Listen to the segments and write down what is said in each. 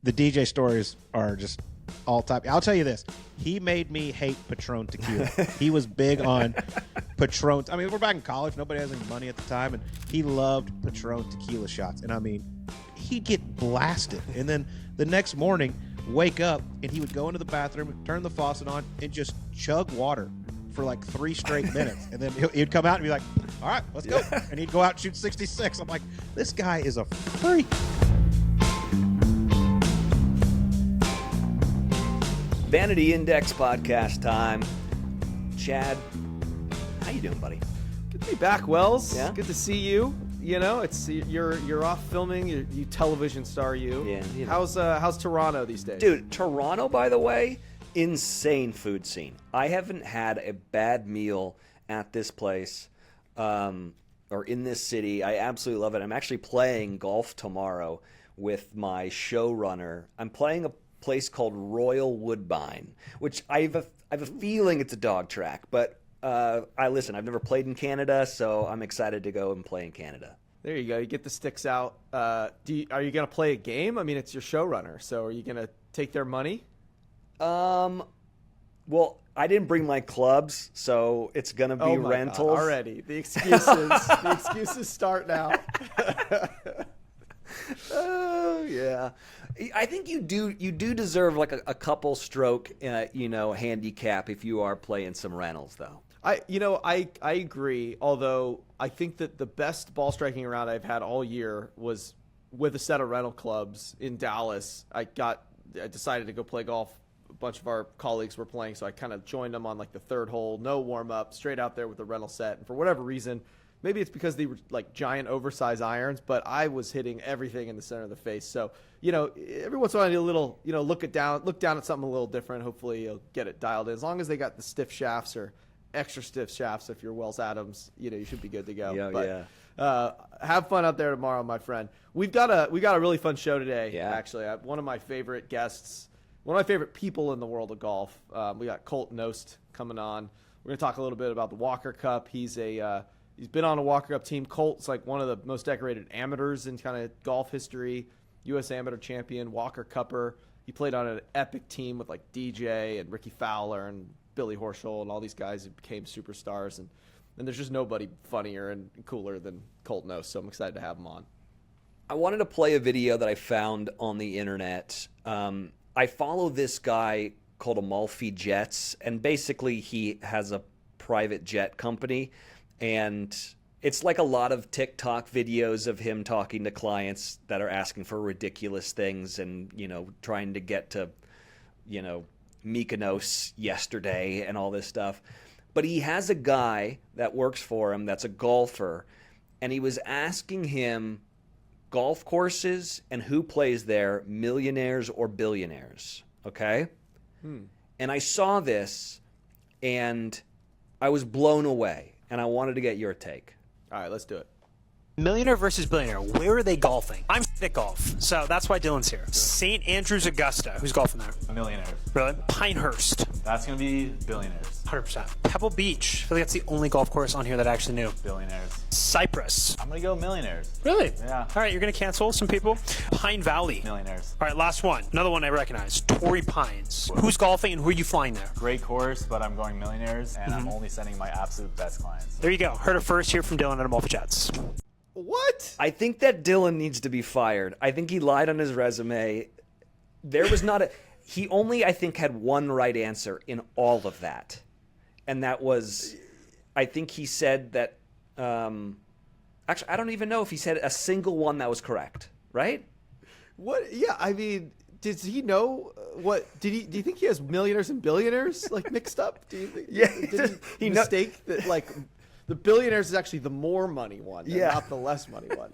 The DJ stories are just all time. I'll tell you this. He made me hate Patron tequila. He was big on Patron. I mean, we're back in college. Nobody has any money at the time. And he loved Patron tequila shots. And I mean, he'd get blasted. And then the next morning, wake up, and he would go into the bathroom, turn the faucet on, and just chug water for like 3 straight minutes. And then he'd come out and be like, all right, let's go. And he'd go out and shoot 66. I'm like, this guy is a freak. Vanity Index podcast time. Chad, how you doing, buddy? Good to be back, Wells. Yeah? Good to see you. You know, it's you're off filming. You television star you. Yeah. You know. How's Toronto these days? Dude, Toronto, by the way, insane food scene. I haven't had a bad meal at this place or in this city. I absolutely love it. I'm actually playing golf tomorrow with my showrunner. I'm playing a place called Royal Woodbine, which I have a feeling it's a dog track, but I've never played in Canada, so I'm excited to go and play in Canada. There you go. You get the sticks out. Are you gonna play a game? I mean, it's your showrunner, so are you gonna take their money? Well, I didn't bring my clubs, so it's gonna be rentals. God, already. The excuses start now. Oh yeah, I think you do deserve like a couple stroke handicap if you are playing some rentals though. I agree. Although I think that the best ball striking round I've had all year was with a set of rental clubs in Dallas. I decided to go play golf. A bunch of our colleagues were playing, so I kind of joined them on like the third hole, no warm up, straight out there with the rental set. And for whatever reason, maybe it's because they were like giant oversized irons, but I was hitting everything in the center of the face. So, every once in a while, you little, look down at something a little different. Hopefully you'll get it dialed in. As long as they got the stiff shafts or extra stiff shafts, if you're Wells Adams, you should be good to go. Have fun out there tomorrow, my friend. We've got a really fun show today. Yeah. Actually, one of my favorite guests, one of my favorite people in the world of golf. We got Colt Knost coming on. We're going to talk a little bit about the Walker Cup. He's been on a Walker Cup team. Colt's like one of the most decorated amateurs in kind of golf history. U.S. amateur champion, Walker Cupper. He played on an epic team with like DJ and Ricky Fowler and Billy Horschel and all these guys who became superstars. And there's just nobody funnier and cooler than Colt Knost. So I'm excited to have him on. I wanted to play a video that I found on the internet. I follow this guy called Amalfi Jets, and basically he has a private jet company. And it's like a lot of TikTok videos of him talking to clients that are asking for ridiculous things and, trying to get to, Mykonos yesterday and all this stuff. But he has a guy that works for him that's a golfer, and he was asking him golf courses and who plays there, millionaires or billionaires, okay? And I saw this, and I was blown away. And I wanted to get your take. All right, let's do it. Millionaire versus billionaire. Where are they golfing? I'm at golf, so that's why Dylan's here. St. Andrews, Augusta. Who's golfing there? Millionaires. Really? Pinehurst. That's going to be billionaires. 100%. Pebble Beach. I feel like that's the only golf course on here that I actually knew. Billionaires. Cypress. I'm going to go millionaires. Really? Yeah. All right, you're going to cancel some people. Pine Valley. Millionaires. All right, last one. Another one I recognize. Torrey Pines. Who's golfing and who are you flying there? Great course, but I'm going millionaires, and I'm only sending my absolute best clients. There you go. Heard it first here from Dylan at Amalfi Jets. What? I think that Dylan needs to be fired. I think he lied on his resume. There was not he only, I think, had one right answer in all of that. And that was, I think he said that, actually, I don't even know if he said a single one that was correct, right? What? Yeah, I mean, does he know what? Do you think he has millionaires and billionaires like mixed up? Do you think? Yeah, Did he mistake that like the billionaires is actually the more money one, and Yeah. not the less money one?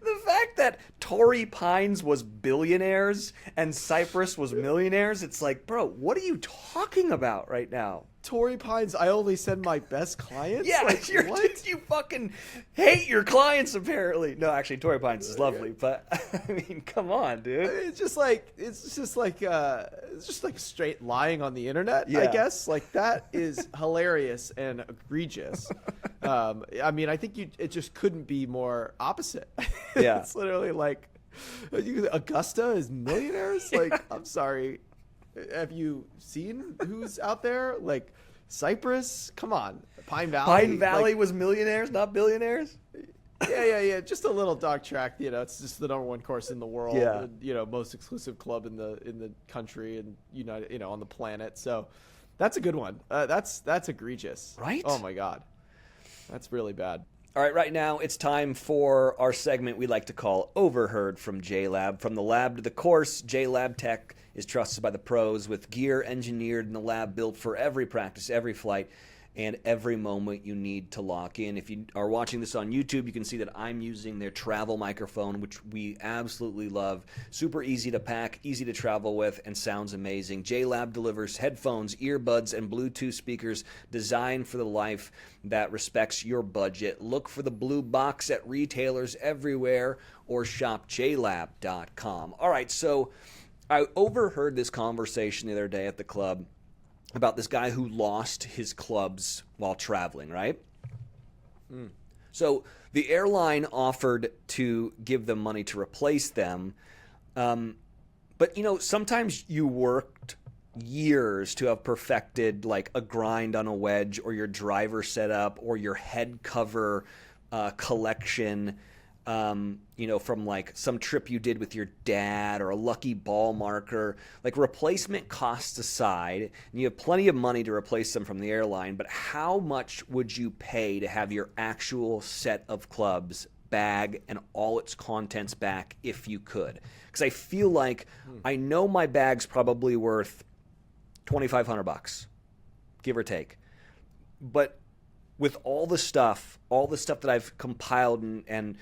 The fact that Torrey Pines was billionaires and Cypress was millionaires, it's like, bro, what are you talking about right now? Torrey Pines, I only send my best clients? Yeah, Like, what? you fucking hate your clients apparently. No, actually, Torrey Pines is lovely, but I mean, come on, dude. It's just like straight lying on the internet, I Yeah. guess. Like that is hilarious and egregious. I mean, I think it just couldn't be more opposite. Yeah. It's literally like Augusta is millionaires? Like, I'm sorry. Have you seen who's out there? Like, Cypress? Come on. Pine Valley? Pine Valley was millionaires, not billionaires? Yeah. Just a little dog track. It's just the number one course in the world. Yeah. And, most exclusive club in the country and on the planet. So that's a good one. That's egregious. Right? Oh my God. That's really bad. All right, right now it's time for our segment we like to call Overheard from JLab. From the lab to the course, JLab Tech is trusted by the pros with gear engineered in the lab built for every practice, every flight, and every moment you need to lock in. If you are watching this on YouTube, you can see that I'm using their travel microphone, which we absolutely love. Super easy to pack, easy to travel with, and sounds amazing. JLab delivers headphones, earbuds, and Bluetooth speakers designed for the life that respects your budget. Look for the blue box at retailers everywhere or shop jlab.com. All right, so I overheard this conversation the other day at the club about this guy who lost his clubs while traveling, right? So the airline offered to give them money to replace them. But, sometimes you worked years to have perfected like a grind on a wedge or your driver setup or your head cover collection, from like some trip you did with your dad or a lucky ball marker. Like, replacement costs aside, and you have plenty of money to replace them from the airline, but how much would you pay to have your actual set of clubs, bag, and all its contents back if you could? Because I feel like I know my bag's probably worth $2,500, give or take. But with all the stuff that I've compiled and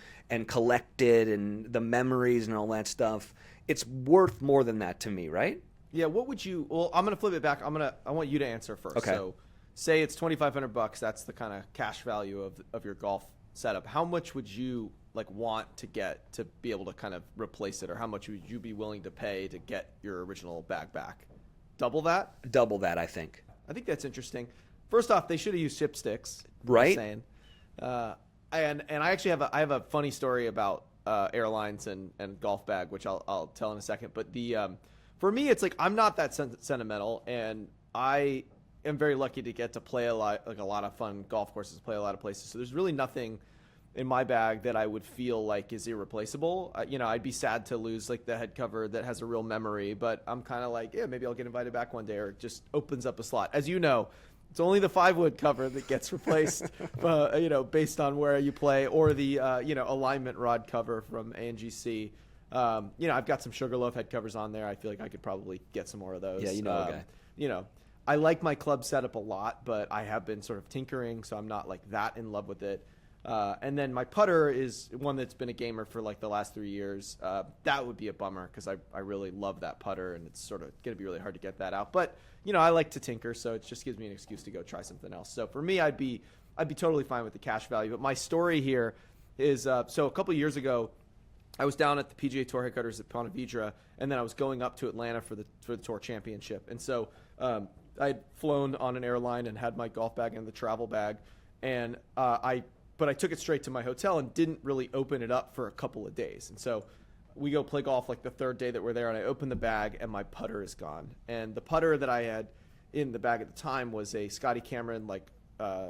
collected and the memories and all that stuff, it's worth more than that to me, right? Yeah. What would you? Well, I'm gonna flip it back. I want you to answer first. Okay. So, say it's $2,500. That's the kind of cash value of your golf setup. How much would you want to get to be able to kind of replace it, or how much would you be willing to pay to get your original bag back? Double that? Double that, I think. I think that's interesting. First off, they should have used chipsticks. Right. Saying. And I actually have a funny story about airlines and golf bag, which I'll tell in a second. But for me, it's like I'm not that sentimental, and I am very lucky to get to play a lot of fun golf courses, play a lot of places. So there's really nothing in my bag that I would feel like is irreplaceable. I'd be sad to lose like the head cover that has a real memory, but I'm kind of like, yeah, maybe I'll get invited back one day, or it just opens up a slot. As you know, it's only the 5-wood cover that gets replaced, based on where you play, or the alignment rod cover from ANGC. I've got some Sugarloaf head covers on there. I feel like I could probably get some more of those. Yeah, a guy. I like my club setup a lot, but I have been sort of tinkering, so I'm not like that in love with it. And then my putter is one that's been a gamer for like the last 3 years. That would be a bummer because I really love that putter, and it's sort of going to be really hard to get that out. But I like to tinker, so it just gives me an excuse to go try something else. So for me, I'd be totally fine with the cash value. But my story here is so a couple of years ago, I was down at the PGA Tour headquarters at Ponte Vedra, and then I was going up to Atlanta for the Tour Championship. And so I'd flown on an airline and had my golf bag in the travel bag, and But I took it straight to my hotel and didn't really open it up for a couple of days. And so we go play golf like the third day that we're there, and I open the bag, and my putter is gone. And the putter that I had in the bag at the time was a Scotty Cameron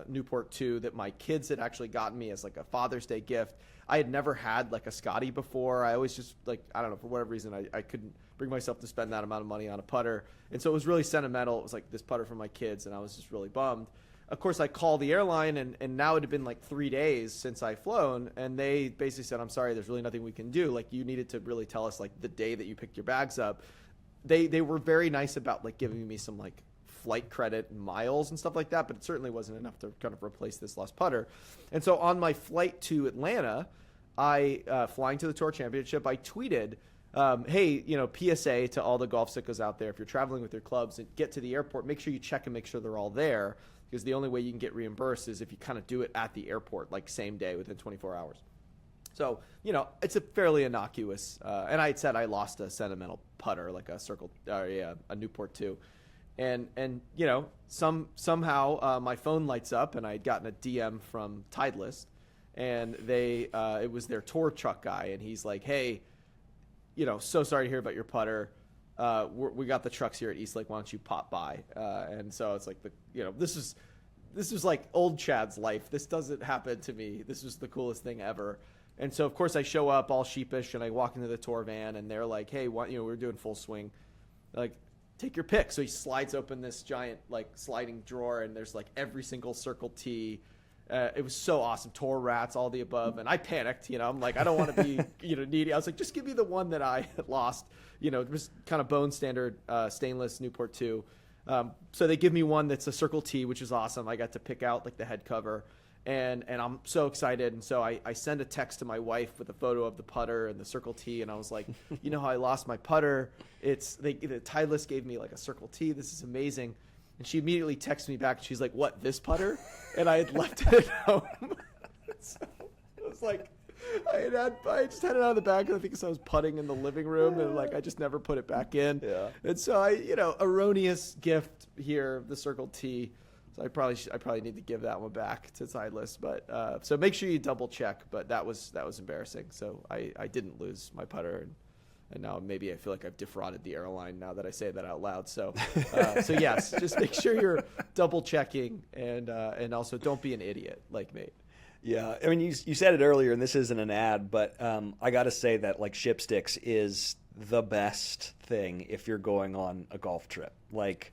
Newport 2 that my kids had actually gotten me as like a Father's Day gift. I had never had like a Scotty before. I always just I don't know, for whatever reason, I couldn't bring myself to spend that amount of money on a putter. And so it was really sentimental. It was like this putter for my kids, and I was just really bummed. Of course, I called the airline, and now it had been like 3 days since I flown, and they basically said, I'm sorry, there's really nothing we can do. Like, you needed to really tell us like the day that you picked your bags up. They were very nice about like giving me some like flight credit and miles and stuff like that, but it certainly wasn't enough to kind of replace this lost putter. And so on my flight to Atlanta, flying to the Tour Championship, I tweeted, hey, PSA to all the golf sickos out there, if you're traveling with your clubs and get to the airport, make sure you check and make sure they're all there, because the only way you can get reimbursed is if you kind of do it at the airport, like same day within 24 hours. So, it's a fairly innocuous, and I had said I lost a sentimental putter, like a Newport 2. And somehow my phone lights up, and I had gotten a DM from Titleist, and it was their tour truck guy, and he's like, hey, so sorry to hear about your putter. We got the trucks here at Eastlake. Why don't you pop by? And so it's like this is like old Chad's life. This doesn't happen to me. This was the coolest thing ever. And so of course I show up all sheepish and I walk into the tour van and they're like, hey, we're doing full swing. They're like, take your pick. So he slides open this giant like sliding drawer and there's like every single Circle T. It was so awesome. Tour rats, all the above. And I panicked, I'm like, I don't want to be, needy. I was like, just give me the one that I had lost. It was kind of bone standard stainless Newport 2. So they give me one that's a Circle T, which is awesome. I got to pick out like the head cover and I'm so excited. And so I send a text to my wife with a photo of the putter and the Circle T. And I was like, how I lost my putter. The Titleist gave me like a Circle T. This is amazing. And she immediately texted me back. She's like, what, this putter? And I had left it at home. So it was like, I just had it out of the bag. I think I was putting in the living room and like, I just never put it back in. Yeah. And so erroneous gift here, the Circle T. So I probably need to give that one back to Titleist. But so make sure you double check. But that was embarrassing. So I didn't lose my putter. And now maybe I feel like I've defrauded the airline now that I say that out loud. So yes, just make sure you're double checking and also don't be an idiot like me. Yeah, I mean, you said it earlier, and this isn't an ad, but I got to say that like Shipsticks is the best thing if you're going on a golf trip. Like,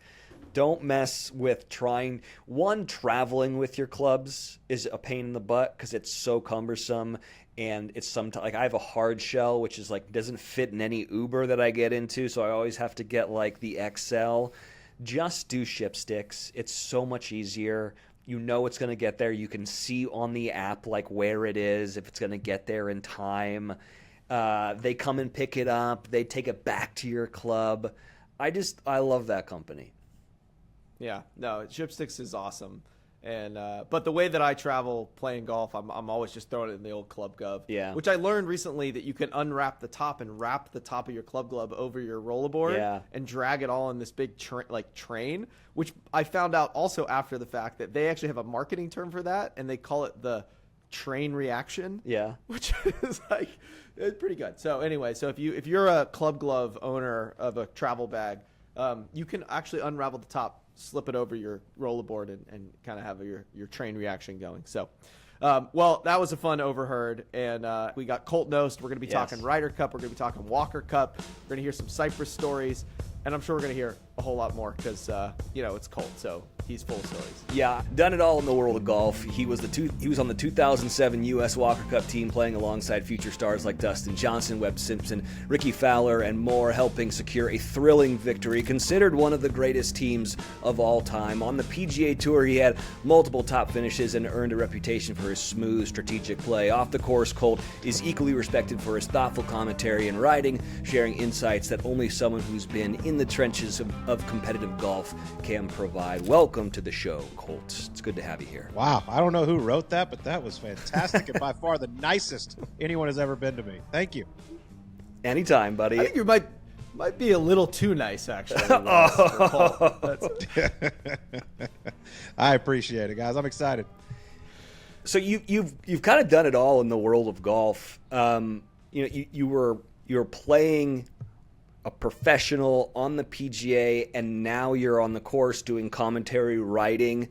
don't mess with traveling with your clubs is a pain in the butt because it's so cumbersome. And it's sometimes like I have a hard shell, which is like doesn't fit in any Uber that I get into. So I always have to get like the XL. Just do Shipsticks. It's so much easier. It's going to get there. You can see on the app like where it is, if it's going to get there in time. They come and pick it up. They take it back to your club. I love that company. Yeah, no, Shipsticks is awesome. And but the way that I travel playing golf, I'm always just throwing it in the old Club Glove. Yeah. Which I learned recently that you can unwrap the top and wrap the top of your Club Glove over your rollerboard. Yeah. And drag it all in this big train. Which I found out also after the fact that they actually have a marketing term for that, and they call it the train reaction. Yeah. Which is like it's pretty good. So anyway, so if you're a Club Glove owner of a travel bag, you can actually unravel the top, slip it over your rollerboard and kind of have your train reaction going. So, well, that was a fun overheard. And we got Colt Knost. We're going to be talking Ryder Cup. We're going to be talking Walker Cup. We're going to hear some Cypress stories. And I'm sure we're going to hear a whole lot more because, it's Colt. So he's full of stories. Yeah, done it all in the world of golf. He was on the 2007 U.S. Walker Cup team playing alongside future stars like Dustin Johnson, Webb Simpson, Ricky Fowler, and more, helping secure a thrilling victory. Considered one of the greatest teams of all time. On the PGA Tour, he had multiple top finishes and earned a reputation for his smooth, strategic play. Off the course, Colt is equally respected for his thoughtful commentary and writing, sharing insights that only someone who's been in the trenches of competitive golf can provide. Welcome to the show, Colt. It's good to have you here. Wow. I don't know who wrote that, but that was fantastic and by far the nicest anyone has ever been to me. Thank you. Anytime, buddy. I think you might be a little too nice, actually. For Colt. I appreciate it, guys. I'm excited. So you've kind of done it all in the world of golf. You were playing a professional on the PGA, and now you're on the course doing commentary, writing.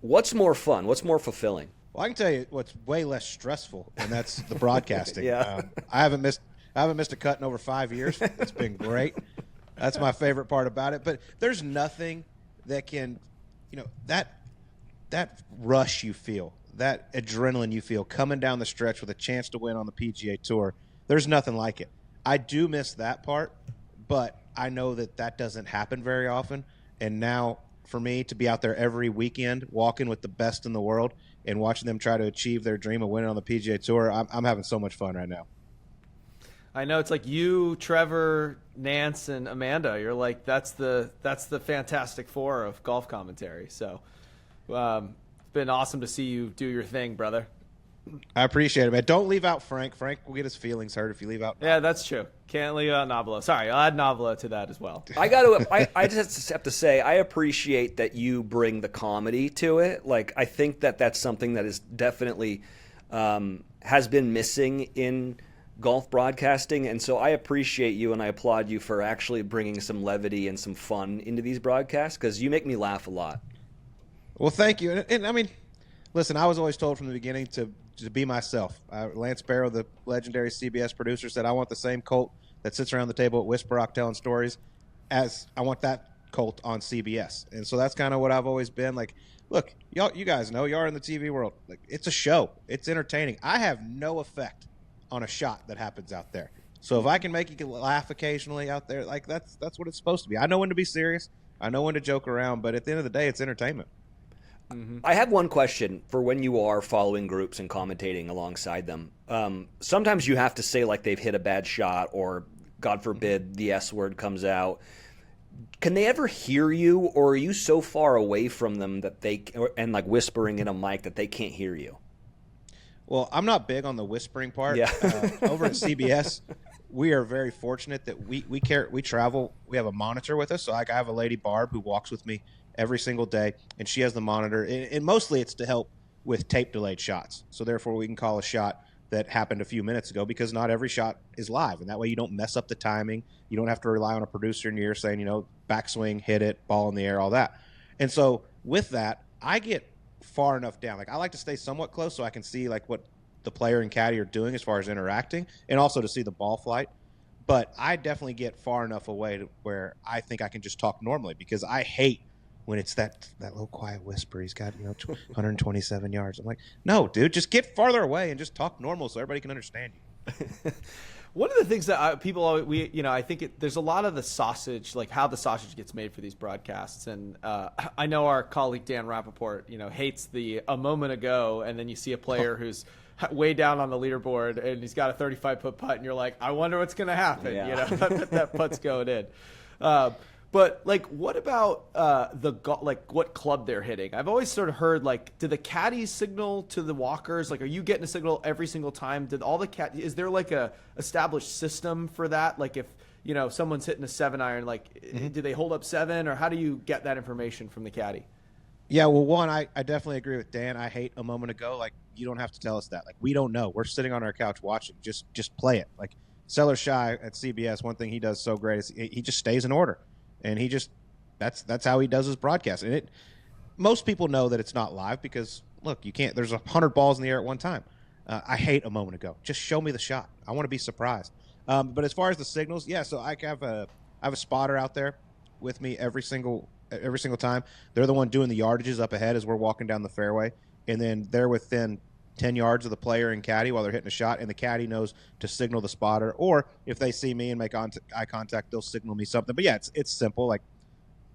What's more fun? What's more fulfilling? Well, I can tell you what's way less stressful, and that's the broadcasting. Yeah. I haven't missed a cut in over 5 years. It's been great. That's my favorite part about it. But there's nothing that can, that rush you feel, that adrenaline you feel coming down the stretch with a chance to win on the PGA Tour. There's nothing like it. I do miss that part, but I know that doesn't happen very often. And now for me to be out there every weekend walking with the best in the world and watching them try to achieve their dream of winning on the PGA Tour, I'm having so much fun right now. I know it's like you, Trevor, Nance, and Amanda. You're like that's the Fantastic Four of golf commentary. So it's been awesome to see you do your thing, brother. I appreciate it, man. Don't leave out Frank. Frank will get his feelings hurt if you leave out. Yeah, that's true. Can't leave out Navla. Sorry, I'll add Navla to that as well. I just have to say, I appreciate that you bring the comedy to it. Like, I think that's something that is definitely has been missing in golf broadcasting, and so I appreciate you and I applaud you for actually bringing some levity and some fun into these broadcasts, because you make me laugh a lot. Well, thank you. And I mean, listen, I was always told from the beginning to be myself. Lance Barrow, the legendary CBS producer, said, I want the same Colt that sits around the table at Whisper Rock telling stories as I want that Colt on CBS. And so that's kind of what I've always been. Like, look, you guys know, you are in the TV world. Like, it's a show. It's entertaining. I have no effect on a shot that happens out there. So if I can make you laugh occasionally out there, like that's what it's supposed to be. I know when to be serious. I know when to joke around, but at the end of the day, it's entertainment. Mm-hmm. I have one question for when you are following groups and commentating alongside them. Sometimes you have to say like they've hit a bad shot, or God forbid the S word comes out. Can they ever hear you, or are you so far away from them that and like whispering in a mic that they can't hear you? Well, I'm not big on the whispering part. Yeah. Over at CBS, we are very fortunate that we travel. We have a monitor with us. So like I have a lady, Barb, who walks with me every single day, and she has the monitor. And mostly it's to help with tape-delayed shots. So therefore we can call a shot that happened a few minutes ago, because not every shot is live. And that way you don't mess up the timing. You don't have to rely on a producer in your ear saying, backswing, hit it, ball in the air, all that. And so with that, I get far enough down. Like I like to stay somewhat close so I can see like what the player and caddy are doing as far as interacting, and also to see the ball flight. But I definitely get far enough away to where I think I can just talk normally, because I hate when it's that little quiet whisper. He's got 127 yards. I'm like, no, dude, just get farther away and just talk normal so everybody can understand you. One of the things that I think there's a lot of the sausage, like how the sausage gets made for these broadcasts. And I know our colleague Dan Rappaport, hates the a moment ago, and then you see a player who's way down on the leaderboard and he's got a 35-foot putt, and you're like, I wonder what's going to happen. Yeah. That putt's going in. But like, what about what club they're hitting? I've always sort of heard, like, do the caddies signal to the walkers? Like, are you getting a signal every single time? Is there like a established system for that? Like, if someone's hitting a 7-iron, like, do they hold up 7, or how do you get that information from the caddy? Yeah, well, one, I definitely agree with Dan. I hate a moment ago. Like, you don't have to tell us that. Like, we don't know. We're sitting on our couch watching. Just play it. Like, Seller Shy at CBS, one thing he does so great is he just stays in order. And he just that's how he does his broadcast. And most people know that it's not live because, look, you can't. There's 100 balls in the air at one time. I hate a moment ago. Just show me the shot. I want to be surprised. But as far as the signals, yeah. So I have a spotter out there with me every single time. They're the one doing the yardages up ahead as we're walking down the fairway, and then they're within 10 yards of the player and caddy while they're hitting a shot, and the caddy knows to signal the spotter, or if they see me and make eye contact, they'll signal me something. But yeah, it's simple. Like,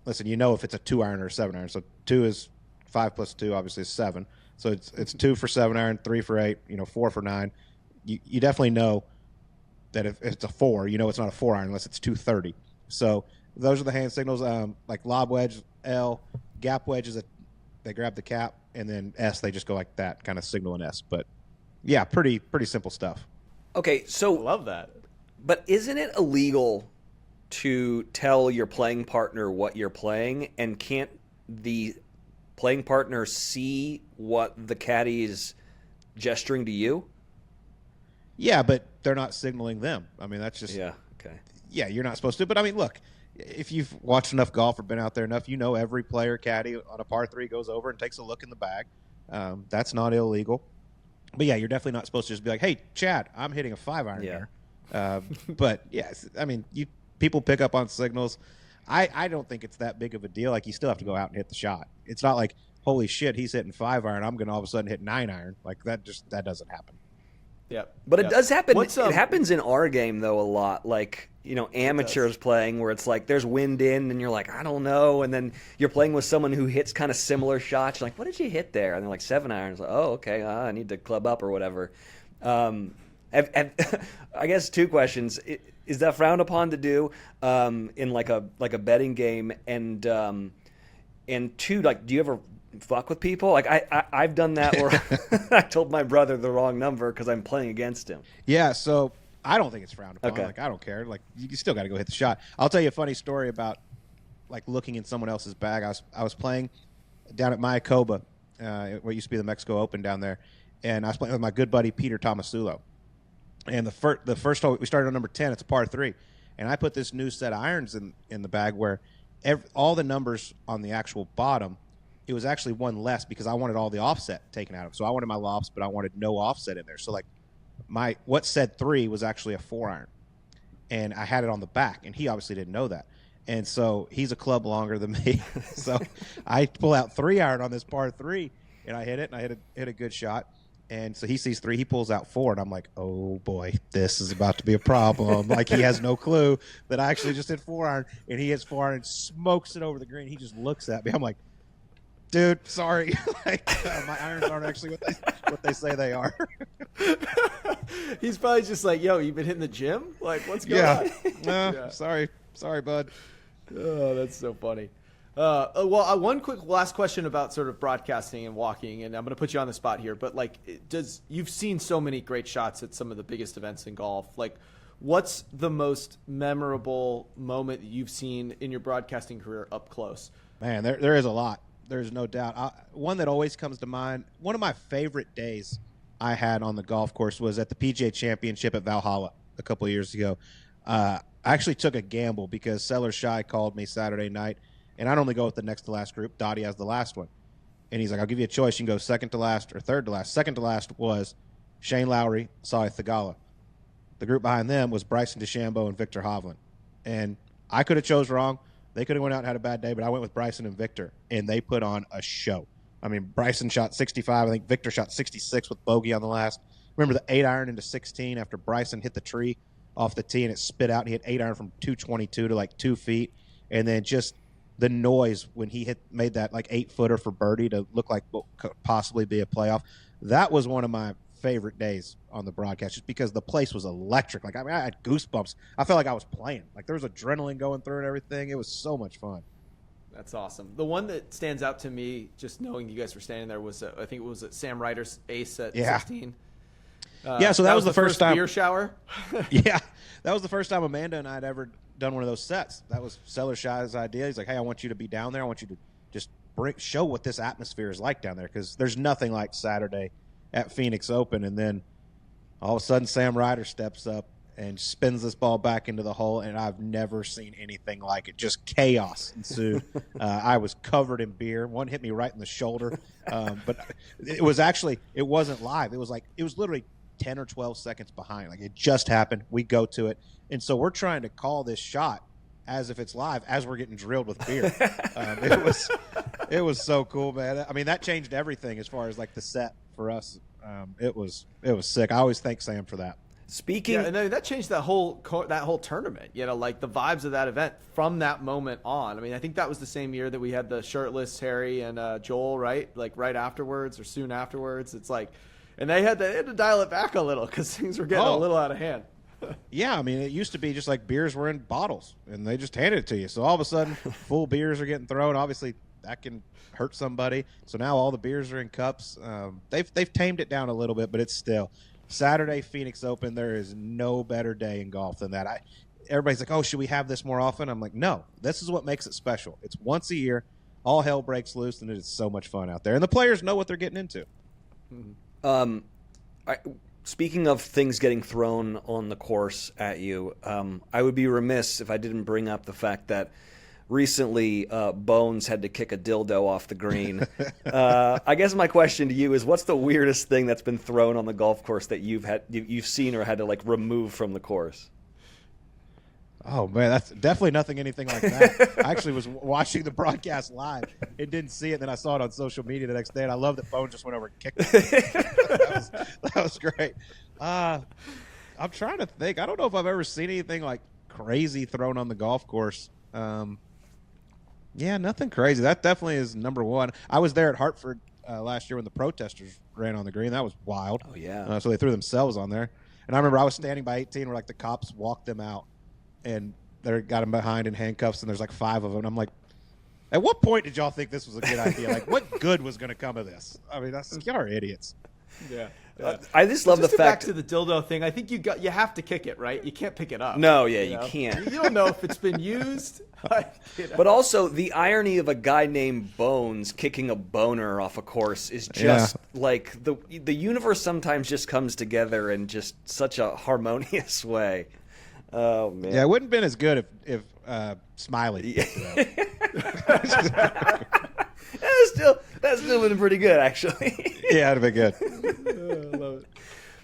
listen, if it's a 2-iron or a 7-iron. So 2 is 5 plus 2, obviously is 7. So it's 2 for 7-iron, 3 for 8, 4 for 9. You definitely know that if it's a 4, it's not a 4-iron unless it's 230. So those are the hand signals. Like lob wedge, L, gap wedge is they grab the cap, and then S, they just go like that, kind of signal an S. But yeah, pretty simple stuff. Okay, so Love that. But isn't it illegal to tell your playing partner what you're playing, and can't the playing partner see what the caddy is gesturing to you? Yeah, but they're not signaling them. I mean, that's just okay. Yeah, you're not supposed to. But I mean, look, if you've watched enough golf or been out there enough, every player caddy on a par 3 goes over and takes a look in the bag. That's not illegal. But yeah, you're definitely not supposed to just be like, hey, Chad, I'm hitting a 5-iron here. But yes, I mean, people pick up on signals. I don't think it's that big of a deal. Like, you still have to go out and hit the shot. It's not like, holy shit, he's hitting 5-iron, I'm going to all of a sudden hit 9-iron. Like, that doesn't happen. Yeah, but it does happen. It happens in our game though a lot. Like, amateurs playing where it's like there's wind in and you're like, I don't know, and then you're playing with someone who hits kind of similar shots. You're like, what did you hit there? And they're like 7-irons. Like, oh, okay, I need to club up or whatever. I guess 2 questions. Is that frowned upon to do in like a betting game? And 2, like, do you ever fuck with people? Like, I've done that where I told my brother the wrong number because I'm playing against him. Yeah, so I don't think it's frowned upon. Okay. Like, I don't care. Like, you still got to go hit the shot. I'll tell you a funny story about, like, looking in someone else's bag. I was playing down at Mayakoba, what used to be the Mexico Open down there, and I was playing with my good buddy Peter Tomasulo. And the first hole, we started on number 10. It's a par 3. And I put this new set of irons in the bag where all the numbers on the actual bottom, it was actually one less because I wanted all the offset taken out of it. So I wanted my lofts, but I wanted no offset in there. So like what said 3 was actually a 4-iron. And I had it on the back, and he obviously didn't know that. And so he's a club longer than me. So I pull out 3-iron on this par 3, and I hit it, and I hit a good shot. And so he sees 3, he pulls out 4, and I'm like, oh boy, this is about to be a problem. Like he has no clue that I actually just hit 4-iron, and he hits 4-iron and smokes it over the green. He just looks at me. I'm like, dude, sorry. Like, my irons aren't actually what they say they are. He's probably just like, yo, you been hitting the gym? Like, what's going on? Yeah. Sorry, bud. Oh, that's so funny. One quick last question about sort of broadcasting and walking, and I'm going to put you on the spot here, but like, you've seen so many great shots at some of the biggest events in golf. Like, what's the most memorable moment that you've seen in your broadcasting career up close? Man, there is a lot. There's no doubt. One that always comes to mind, one of my favorite days I had on the golf course was at the PGA Championship at Valhalla a couple of years ago. I actually took a gamble because Seller Shy called me Saturday night, and I normally go with the next to last group. Dottie has the last one. And he's like, I'll give you a choice. You can go second to last or third to last. Second to last was Shane Lowry, Sai Thagala. The group behind them was Bryson DeChambeau and Victor Hovland. And I could have chose wrong. They could have went out and had a bad day, but I went with Bryson and Victor, and they put on a show. I mean, Bryson shot 65. I think Victor shot 66 with bogey on the last. Remember the 8-iron into 16 after Bryson hit the tree off the tee and it spit out, and he hit 8-iron from 222 to like 2 feet. And then just the noise when he made that like 8-footer for birdie to look like what could possibly be a playoff. That was one of my favorite days on the broadcast just because the place was electric. Like, I mean, I had goosebumps. I felt like I was playing. Like, there was adrenaline going through and everything. It was so much fun. That's awesome. The one that stands out to me, just knowing you guys were standing there, was I think it was Sam Ryder's ace at 16. So that was the first time beer shower. Yeah, that was the first time Amanda and I had ever done one of those sets. That was Seller Shy's idea. He's like, hey, I want you to be down there. I want you to just show what this atmosphere is like down there, because there's nothing like Saturday at Phoenix Open. And then all of a sudden Sam Ryder steps up and spins this ball back into the hole, and I've never seen anything like it. Just chaos ensued. I was covered in beer. One hit me right in the shoulder. But it wasn't live. It was literally 10 or 12 seconds behind. Like, it just happened. We go to it. And so we're trying to call this shot as if it's live as we're getting drilled with beer. It was so cool, man. I mean, that changed everything as far as like the set for us. It was sick. I always thank Sam for that. Speaking, and that changed that whole tournament. You know, like the vibes of that event from that moment on. I mean, I think that was the same year that we had the shirtless Harry and Joel, right? Like right afterwards or soon afterwards. It's like, and they had to dial it back a little because things were getting a little out of hand. Yeah, I mean, it used to be just like beers were in bottles, and they just handed it to you. So all of a sudden, full beers are getting thrown. Obviously, that can hurt somebody. So now all the beers are in cups. They've tamed it down a little bit, but it's still Saturday Phoenix Open. There is no better day in golf than that. Everybody's like, oh, should we have this more often? I'm like, no, this is what makes it special. It's once a year. All hell breaks loose, and it is so much fun out there. And the players know what they're getting into. Speaking of things getting thrown on the course at you, I would be remiss if I didn't bring up the fact that recently Bones had to kick a dildo off the green. I guess my question to you is, what's the weirdest thing that's been thrown on the golf course that you've seen or had to like remove from the course? Oh, man, that's definitely anything like that. I actually was watching the broadcast live and didn't see it. Then I saw it on social media the next day, and I love that Bones just went over and kicked it. that was great. I'm trying to think. I don't know if I've ever seen anything like crazy thrown on the golf course. Yeah, nothing crazy. That definitely is number one. I was there at Hartford last year when the protesters ran on the green. That was wild. Oh, yeah. So they threw themselves on there. And I remember I was standing by 18 where like the cops walked them out. And they got him behind in handcuffs, and there's like 5 of them. And I'm like, at what point did y'all think this was a good idea? Like, what good was going to come of this? I mean, y'all are idiots. Yeah. I just love the Back fact. to the dildo thing. I think you have to kick it, right? You can't pick it up. No, yeah, you know? can't. You don't know if it's been used. But also the irony of a guy named Bones kicking a boner off a course is just like the universe sometimes just comes together in just such a harmonious way. Oh man. Yeah, it wouldn't have been as good if Smiley. That still been pretty good, actually. Yeah, it'd have been good. I love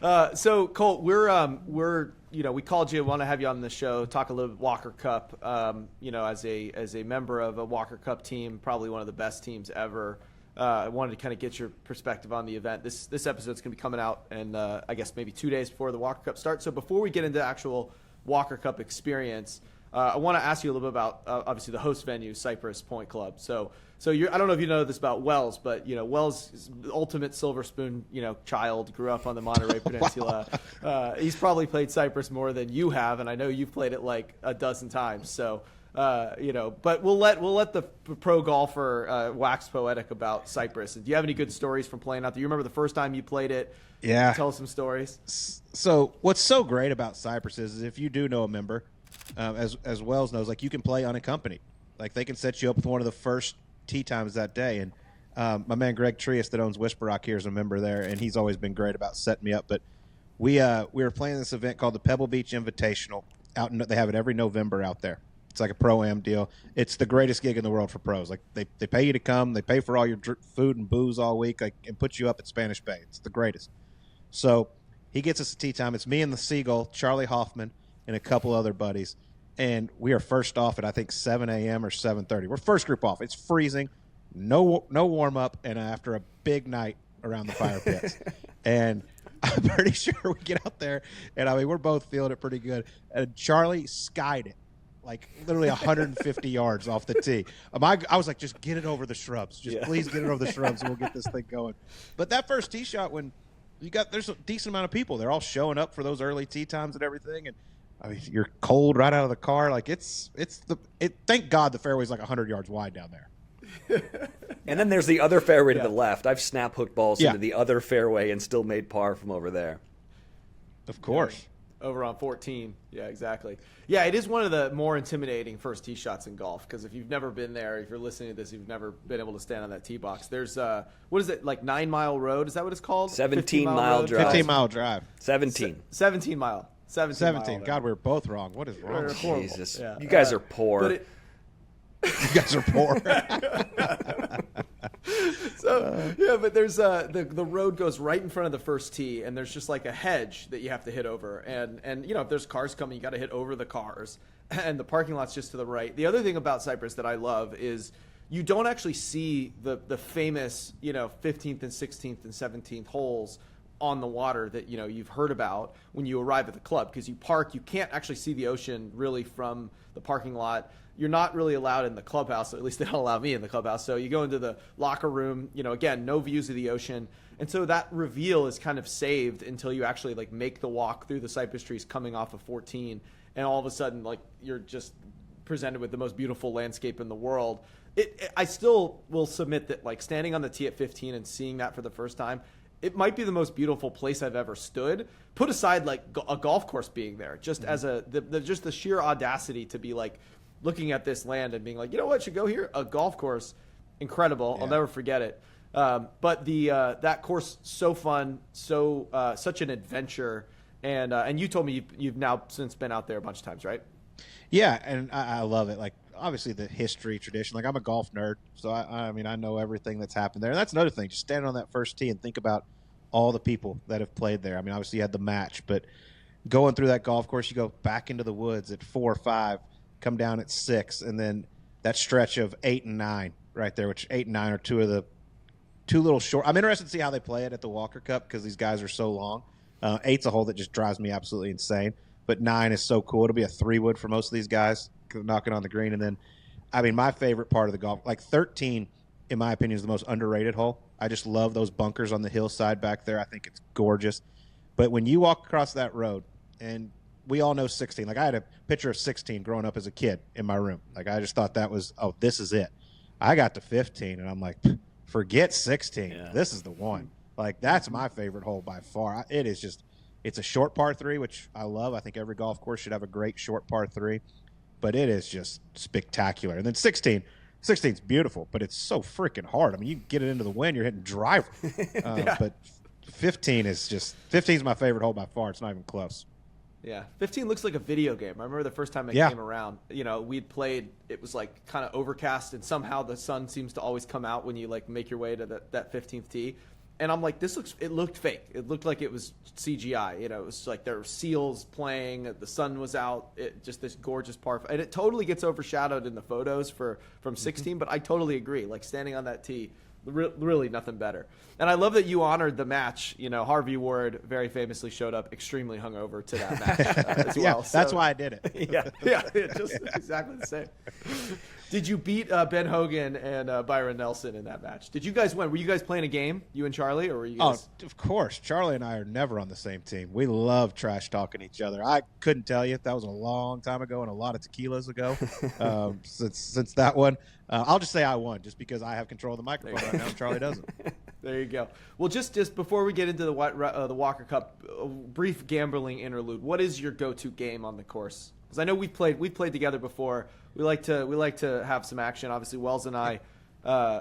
it. So Colt, we're we called you, want to have you on the show, talk a little bit Walker Cup. As a member of a Walker Cup team, probably one of the best teams ever. I wanted to kind of get your perspective on the event. This episode's going to be coming out, and I guess maybe 2 days before the Walker Cup starts. So before we get into actual Walker Cup experience, I want to ask you a little bit about obviously the host venue, Cypress Point Club. So I don't know if you know this about Wells, but Wells is the ultimate silver spoon child, grew up on the Monterey Peninsula. He's probably played Cypress more than you have, and I know you've played it like a dozen times. So but we'll let the pro golfer wax poetic about Cypress. Do you have any good stories from playing out there? You remember the first time you played it? Yeah. Tell us some stories. So what's so great about Cypress is if you do know a member, as Wells knows, like you can play unaccompanied. Like they can set you up with one of the first tee times that day. And my man Greg Trias that owns Whisper Rock here is a member there, and he's always been great about setting me up. But we were playing this event called the Pebble Beach Invitational. They have it every November out there. It's like a pro-am deal. It's the greatest gig in the world for pros. Like they pay you to come. They pay for all your food and booze all week, and put you up at Spanish Bay. It's the greatest. So he gets us a tee time. It's me and the Seagull, Charlie Hoffman, and a couple other buddies. And we are first off at, I think, 7 a.m. or 7:30. We're first group off. It's freezing, no warm-up, and after a big night around the fire pits. And I'm pretty sure we get out there, and, I mean, we're both feeling it pretty good. And Charlie skied it, like literally 150 yards off the tee. I was like, just get it over the shrubs. Please get it over the shrubs, and we'll get this thing going. But that first tee shot, when there's a decent amount of people. They're all showing up for those early tee times and everything, and I mean, you're cold right out of the car. Like thank God the fairway's like 100 yards wide down there. And then there's the other fairway to the left. I've snap hooked balls into the other fairway and still made par from over there. Of course. Over on 14. Yeah, exactly. Yeah, it is one of the more intimidating first tee shots in golf, because if you've never been there, if you're listening to this, you've never been able to stand on that tee box. There's what is it, like 9 Mile Road? Is that what it's called? 17-mile drive. 15-mile drive. 17. 17 mile. 17. God, we're both wrong. What is wrong? We're horrible. Jesus. Yeah. You guys are poor. You guys are poor. But there's the road goes right in front of the first tee, and there's just like a hedge that you have to hit over, and if there's cars coming, you got to hit over the cars, and the parking lot's just to the right. The other thing about Cypress that I love is you don't actually see the famous 15th and 16th and 17th holes on the water that you've heard about when you arrive at the club, because you park. You can't actually see the ocean really from the parking lot. You're not really allowed in the clubhouse, or at least they don't allow me in the clubhouse. So you go into the locker room, again, no views of the ocean. And so that reveal is kind of saved until you actually like make the walk through the cypress trees coming off of 14. And all of a sudden, like, you're just presented with the most beautiful landscape in the world. I still will submit that, like, standing on the tee at 15 and seeing that for the first time, it might be the most beautiful place I've ever stood. Put aside like a golf course being there, just as just the sheer audacity to be like looking at this land and being like, you know what, should go here. A golf course, incredible. Yeah. I'll never forget it. But that course, so fun, such an adventure. And you told me you've now since been out there a bunch of times, right? Yeah, and I love it. Like, obviously the history, tradition. Like, I'm a golf nerd, so I mean, I know everything that's happened there. And that's another thing. Just standing on that first tee and think about all the people that have played there. I mean, obviously you had the match, but going through that golf course, you go back into the woods at 4 or 5, come down at 6, and then that stretch of 8 and 9 right there, which 8 and 9 are two little short. I'm interested to see how they play it at the Walker Cup because these guys are so long. 8's a hole that just drives me absolutely insane, but 9 is so cool. It'll be a 3-wood for most of these guys knocking on the green. And then, I mean, my favorite part of the golf, like 13, in my opinion, is the most underrated hole. I just love those bunkers on the hillside back there. I think it's gorgeous. But when you walk across that road, and we all know 16. Like, I had a picture of 16 growing up as a kid in my room. Like, I just thought that was, this is it. I got to 15, and I'm like, forget 16. Yeah. This is the one. Like, that's my favorite hole by far. It is just, it's a short par 3, which I love. I think every golf course should have a great short par 3, but it is just spectacular. And then 16's beautiful, but it's so freaking hard. I mean, you get it into the wind, you're hitting driver. But 15 is my favorite hole by far. It's not even close. Yeah, 15 looks like a video game. I remember the first time it came around, we'd played, it was like kind of overcast, and somehow the sun seems to always come out when you like make your way to that 15th tee. And I'm like, it looked fake. It looked like it was CGI. It was like there were seals playing, the sun was out, just this gorgeous par. And it totally gets overshadowed in the photos from 16, but I totally agree. Like, standing on that tee, really nothing better. And I love that you honored the match. Harvey Ward very famously showed up extremely hungover to that match as well. Yeah, that's why I did it. yeah, just exactly the same. Did you beat Ben Hogan and Byron Nelson in that match? Did you guys win? Were you guys playing a game, you and Charlie, or were you guys? Oh, of course. Charlie and I are never on the same team. We love trash talking each other. I couldn't tell you if that was a long time ago and a lot of tequilas ago. Since that one, I'll just say I won, just because I have control of the microphone right now and Charlie doesn't. There you go. Well, just before we get into the Walker Cup, a brief gambling interlude. What is your go-to game on the course? Because I know we've played together before. We like to have some action. Obviously, Wells and I,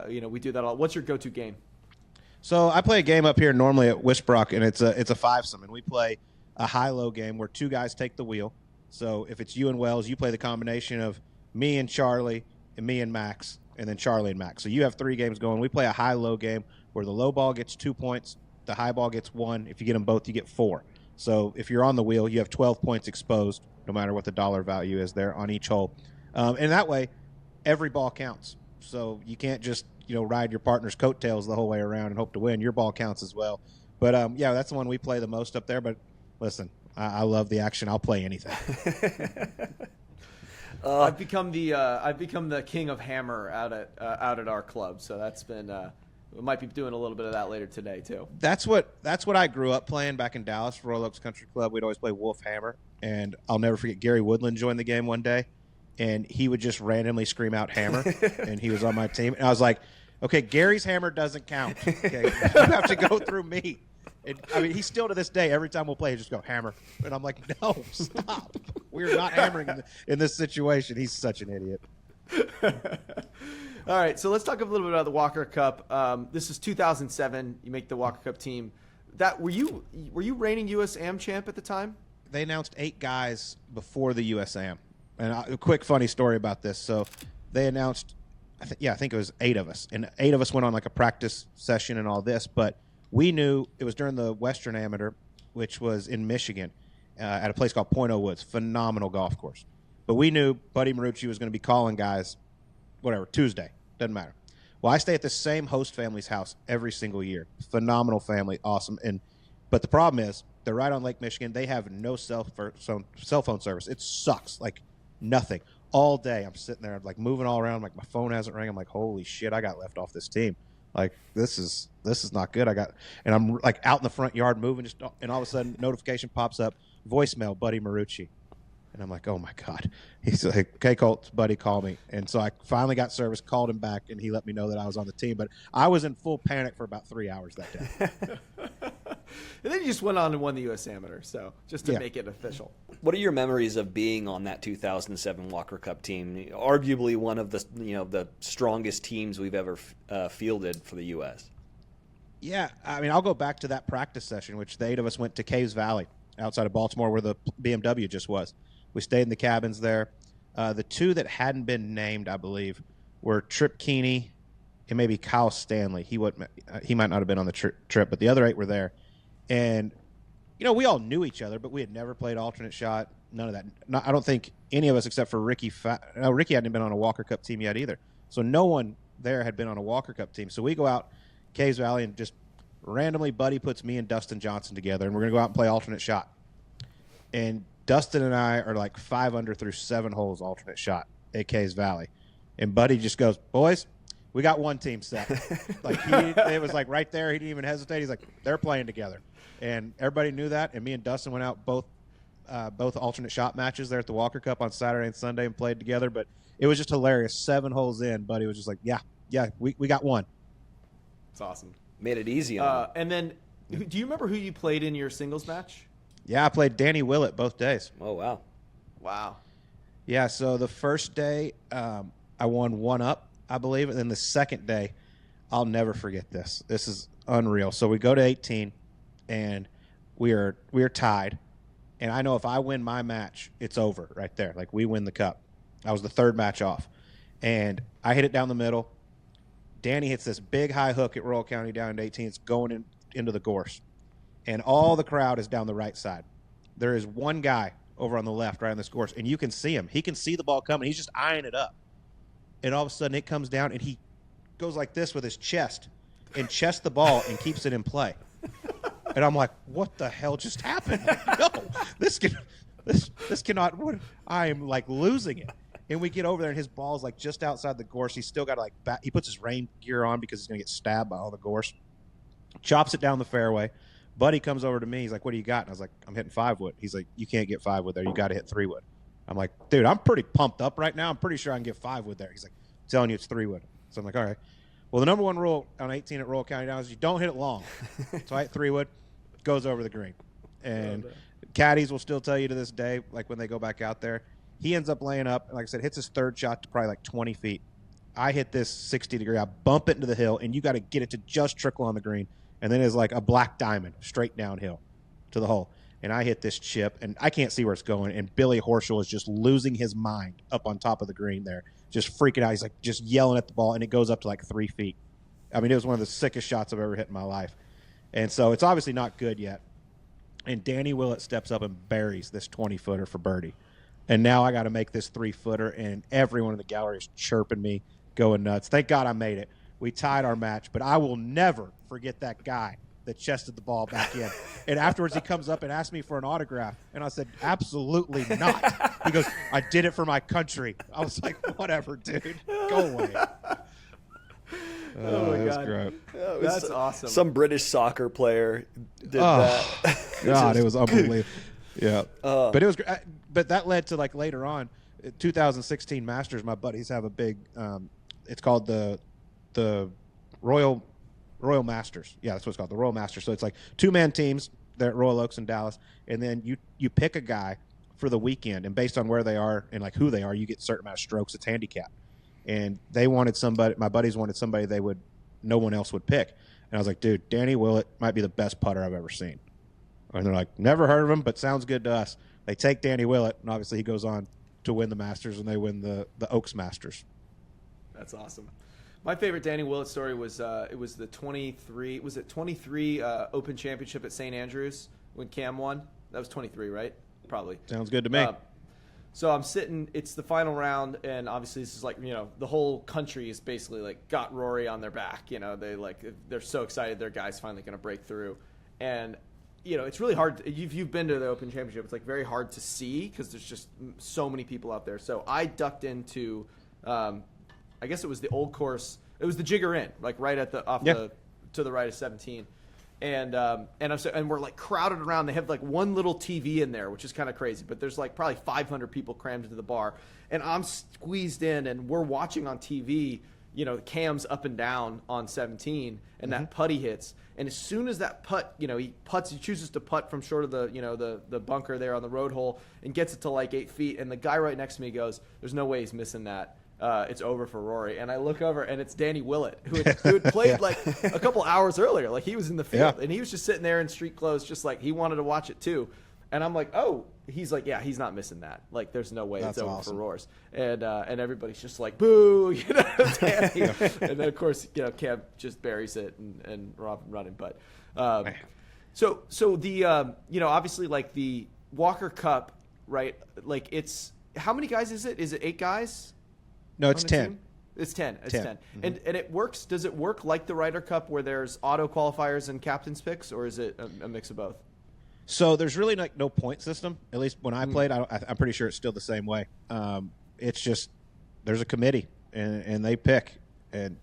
we do that all. What's your go-to game? So I play a game up here normally at Wisbrook, and it's a fivesome, and we play a high-low game where two guys take the wheel. So if it's you and Wells, you play the combination of me and Charlie and me and Max, and then Charlie and Max. So you have 3 games going. We play a high-low game where the low ball gets 2 points, the high ball gets 1. If you get them both, you get 4. So if you're on the wheel, you have 12 points exposed, no matter what the dollar value is there on each hole. And that way, every ball counts. So you can't just ride your partner's coattails the whole way around and hope to win. Your ball counts as well. But that's the one we play the most up there. But listen, I love the action. I'll play anything. I've become the king of hammer out at our club. So that's been. We might be doing a little bit of that later today too. That's what I grew up playing back in Dallas, Royal Oaks Country Club. We'd always play Wolf Hammer, and I'll never forget Gary Woodland joined the game one day, and he would just randomly scream out hammer, and he was on my team, and I was like, okay, Gary's hammer doesn't count. Okay, you have to go through me. And, I mean, he still to this day, every time we'll play, he just go hammer, and I'm like, no, stop. We're not hammering in this situation. He's such an idiot. All right, so let's talk a little bit about the Walker Cup. This is 2007. You make the Walker Cup team. Were you reigning U.S. Am champ at the time? They announced 8 guys before the U.S. Am. And a quick funny story about this. So they announced, I think it was 8 of us. And 8 of us went on like a practice session and all this. But we knew it was during the Western Amateur, which was in Michigan, at a place called Point Woods. Phenomenal golf course. But we knew Buddy Marucci was going to be calling guys, Tuesday. Doesn't matter. Well, I stay at the same host family's house every single year. Phenomenal family, awesome. But the problem is they're right on Lake Michigan. They have no cell phone service. It sucks, like nothing. All day I'm sitting there, like moving all around. Like my phone hasn't rang. I'm like, holy shit, I got left off this team. Like this is not good. And I'm like out in the front yard moving, and all of a sudden notification pops up, voicemail, Buddy Marucci. And I'm like, oh, my God. He's like, okay, Colt, Buddy, call me. And so I finally got service, called him back, and he let me know that I was on the team. But I was in full panic for about 3 hours that day. And then you just went on and won the U.S. Amateur, so just to make it official. What are your memories of being on that 2007 Walker Cup team? Arguably one of the strongest teams we've ever fielded for the U.S. Yeah, I mean, I'll go back to that practice session, which the 8 of us went to Caves Valley outside of Baltimore where the BMW just was. We stayed in the cabins there. The 2 that hadn't been named, I believe, were Trip Keeney and maybe Kyle Stanley. He might not have been on the trip, but the other 8 were there. And, we all knew each other, but we had never played alternate shot, none of that. I don't think any of us except for Ricky. Ricky hadn't been on a Walker Cup team yet either. So no one there had been on a Walker Cup team. So we go out Caves Valley and just randomly Buddy puts me and Dustin Johnson together, and we're going to go out and play alternate shot. And Dustin and I are like 5 under through 7 holes alternate shot at Caves Valley. And Buddy just goes, boys, we got one team set. It was like right there. He didn't even hesitate. He's like, they're playing together. And everybody knew that. And me and Dustin went out both alternate shot matches there at the Walker Cup on Saturday and Sunday and played together. But it was just hilarious. 7 holes in, Buddy was just like, yeah, we got one. It's awesome. Made it easy on him. And then, do you remember who you played in your singles match? Yeah, I played Danny Willett both days. Oh, wow. Wow. Yeah, so the first day I won 1-up, I believe, and then the second day, I'll never forget this. This is unreal. So we go to 18, and we are tied, and I know if I win my match, it's over right there. Like, we win the cup. I was the third match off, and I hit it down the middle. Danny hits this big high hook at Royal County down to 18. It's going into the gorse, and all the crowd is down the right side. There is one guy over on the left, right on this course, and you can see him. He can see the ball coming. He's just eyeing it up. And all of a sudden it comes down, and he goes like this with his chest and chests the ball and keeps it in play. And I'm like, what the hell just happened? No, this cannot. I am like losing it. And we get over there, and his ball's like just outside the gorse. He's still got to he puts his rain gear on because he's going to get stabbed by all the gorse. Chops it down the fairway. Buddy comes over to me. He's like, what do you got? And I was like, I'm hitting 5-wood. He's like, you can't get 5-wood there. You got to hit 3-wood. I'm like, dude, I'm pretty pumped up right now. I'm pretty sure I can get 5-wood there. He's like, I'm telling you it's 3-wood. So I'm like, all right. Well, the number one rule on 18 at Royal County Down is you don't hit it long. So I hit 3-wood, goes over the green. And caddies will still tell you to this day, like when they go back out there, he ends up laying up, and like I said, hits his third shot to probably like 20 feet. I hit this 60-degree. I bump it into the hill, and you got to get it to just trickle on the green. And then it's like a black diamond straight downhill to the hole. And I hit this chip, and I can't see where it's going. And Billy Horschel is just losing his mind up on top of the green there, just freaking out. He's like just yelling at the ball, and it goes up to like 3 feet. I mean, it was one of the sickest shots I've ever hit in my life. And so it's obviously not good yet. And Danny Willett steps up and buries this 20-footer for birdie. And now I got to make this 3-footer, and everyone in the gallery is chirping me, going nuts. Thank God I made it. We tied our match, but I will never forget that guy that chested the ball back in. And afterwards he comes up and asks me for an autograph, and I said, absolutely not. He goes, I did it for my country. I was like, whatever, dude. Go away. Oh, my God. Great. That's awesome. Some British soccer player did that. God, it was unbelievable. Yeah. But it was great. But that led to, like, later on, 2016 Masters, my buddies have a big it's called the Royal Masters. Yeah, that's what it's called, the Royal Masters. So it's like 2-man teams. They're at Royal Oaks in Dallas. And then you pick a guy for the weekend, and based on where they are and, like, who they are, you get a certain amount of strokes. It's handicap. And they wanted somebody, my buddies wanted somebody no one else would pick. And I was like, dude, Danny Willett might be the best putter I've ever seen. And they're like, never heard of him, but sounds good to us. They take Danny Willett, and obviously he goes on to win the Masters, and they win the Oaks Masters. That's awesome. My favorite Danny Willett story was it was the 23 Open Championship at St. Andrews when Cam won. That was 23, right? Probably. Sounds good to me. So I'm sitting, it's the final round, and obviously this is like, the whole country is basically like got Rory on their back. They're so excited their guy's finally going to break through. And it's really hard. If you've been to the Open Championship, it's like very hard to see because there's just so many people out there. So I ducked into, I guess it was the old course. It was the Jigger Inn, like right at to the right of 17. And we're like crowded around. They have like one little TV in there, which is kind of crazy. But there's like probably 500 people crammed into the bar, and I'm squeezed in, and we're watching on TV. Cam's up and down on 17, and that putt he hits. And as soon as that putt, he chooses to putt from short of the bunker there on the road hole and gets it to like 8 feet. And the guy right next to me goes, "There's no way he's missing that. It's over for Rory." And I look over, and it's Danny Willett, who had played like a couple hours earlier. Like he was in the field, and he was just sitting there in street clothes, just like he wanted to watch it too. And I'm like, oh, he's like, yeah, he's not missing that. Like, there's no way it's over for Roars. And everybody's just like, boo, Danny. And then of course, Cam just buries it and we're off and running. But so the obviously like the Walker Cup, right? Like it's how many guys is it? Is it 8 guys? No, it's 10. Team? It's 10. It's 10. Mm-hmm. And it works. Does it work like the Ryder Cup where there's auto qualifiers and captain's picks, or is it a mix of both? So there's really like no point system. At least when I played, I'm pretty sure it's still the same way. It's just there's a committee and they pick. And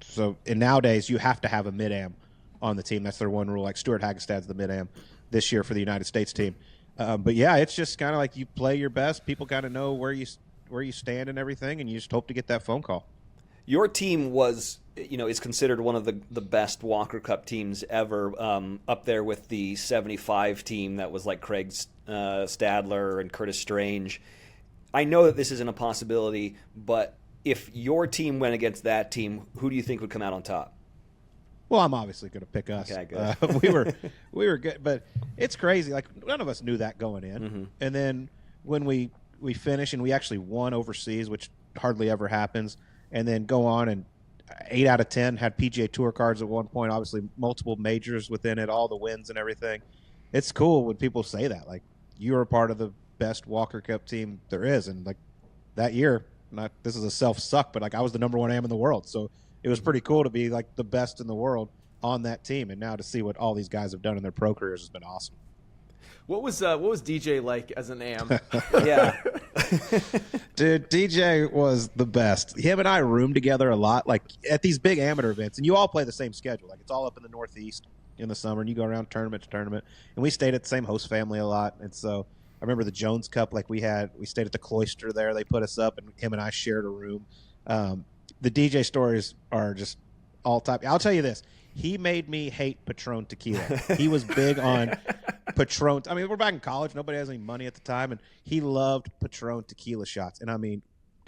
nowadays you have to have a mid-am on the team. That's their one rule. Like Stuart Hagestad's the mid-am this year for the United States team. But yeah, it's just kind of like you play your best. People kind of know where you stand and everything, and you just hope to get that phone call. Your team was is considered one of the best Walker Cup teams ever, up there with the 75 team that was like Craig Stadler and Curtis Strange. I know that this isn't a possibility, but if your team went against that team, who do you think would come out on top? Well, I'm obviously going to pick us. Okay, good. We were good, but it's crazy. Like, none of us knew that going in. Mm-hmm. And then when we finish and we actually won overseas, which hardly ever happens, and then go on and 8 out of 10 had PGA Tour cards at one point, obviously multiple majors within it, all the wins and everything. It's cool when people say that. Like, you are a part of the best Walker Cup team there is. And, like, that year, this is a self-suck, but, like, I was the number one am in the world. So it was pretty cool to be, like, the best in the world on that team. And now to see what all these guys have done in their pro careers has been awesome. What was DJ like as an am? Yeah. Dude, DJ was the best. Him and I roomed together a lot, like at these big amateur events, and you all play the same schedule. Like, it's all up in the Northeast in the summer, and you go around tournament to tournament. And we stayed at the same host family a lot. And so I remember the Jones Cup, like we stayed at the Cloister there. They put us up, and him and I shared a room. The DJ stories are just all time. I'll tell you this. He made me hate Patron tequila. He was big on Patron. I mean, we're back in college. Nobody has any money at the time, and he loved Patron tequila shots. And, I mean,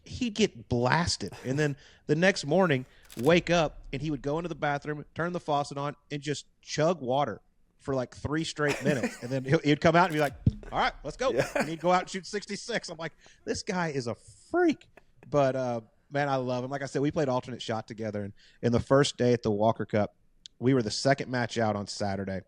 he'd get blasted. And then the next morning, wake up, and he would go into the bathroom, turn the faucet on, and just chug water for like 3 straight minutes. And then he'd come out and be like, all right, let's go. Yeah. And he'd go out and shoot 66. I'm like, this guy is a freak. But, man, I love him. Like I said, we played alternate shot together. And in the first day at the Walker Cup, we were the second match out on Saturday,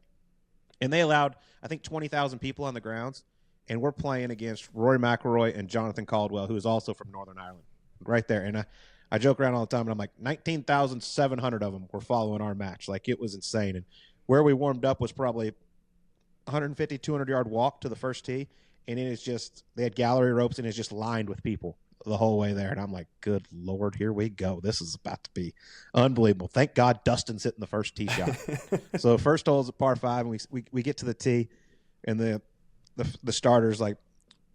and they allowed, I think, 20,000 people on the grounds, and we're playing against Rory McIlroy and Jonathan Caldwell, who is also from Northern Ireland, right there. And I joke around all the time, and I'm like, 19,700 of them were following our match. Like, it was insane. And where we warmed up was probably 150, 200-yard walk to the first tee, and it is just, they had gallery ropes, and it's just lined with people the whole way there. And I'm like, good Lord, here we go. This is about to be unbelievable. Thank God Dustin's hitting the first tee shot. So first hole is a par 5, and we get to the tee, and the starters, like,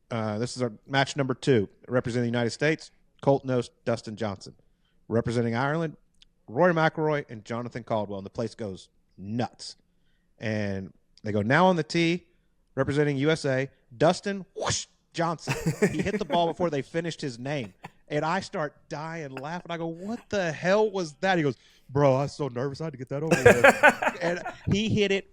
this is our match number 2. Representing the United States, Colt Knost, Dustin Johnson. Representing Ireland, Rory McIlroy and Jonathan Caldwell. And the place goes nuts. And they go, now on the tee, representing USA, Dustin whoosh, Johnson. He hit the ball before they finished his name. And I start dying laughing. I go, what the hell was that? He goes, bro, I was so nervous. I had to get that over with. And he hit it